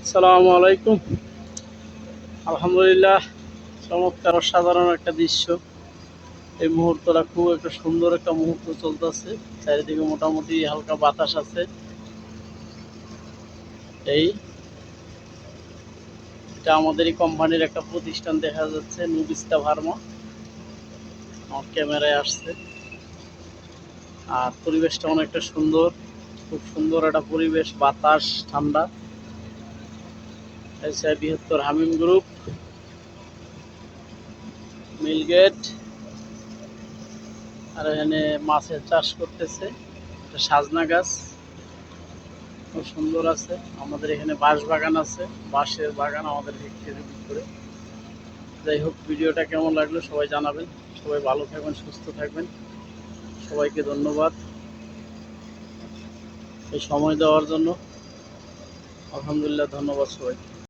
আসসালামু আলাইকুম। আলহামদুলিল্লাহ, চমৎকার অসাধারণ একটা দৃশ্য। এই মুহূর্তটা খুব একটা সুন্দর একটা মুহূর্ত চলতেছে। চারিদিকে মোটামুটি হালকা বাতাস আছে। এই এটা আমাদেরই কোম্পানির একটা প্রতিষ্ঠান দেখা যাচ্ছে, নুবিস্তা ফার্মা। আমার ক্যামেরায় আসছে। আর পরিবেশটা অনেকটা সুন্দর, খুব সুন্দর একটা পরিবেশ, বাতাস ঠান্ডা। এসআই বৃহত্তর হামিম গ্রুপ, মিলগেট। আর এখানে মাছের চাষ করতেছে, এটা সাজনা গাছ, খুব সুন্দর আছে। আমাদের এখানে বাঁশ বাগান আছে, বাঁশের বাগান আমাদের হেক্টরের ভিতরে। যাই হোক, ভিডিওটা কেমন লাগলো সবাই জানাবেন। সবাই ভালো থাকবেন, সুস্থ থাকবেন। সবাইকে ধন্যবাদ এই সময় দেওয়ার জন্য। আলহামদুলিল্লাহ, ধন্যবাদ সবাই।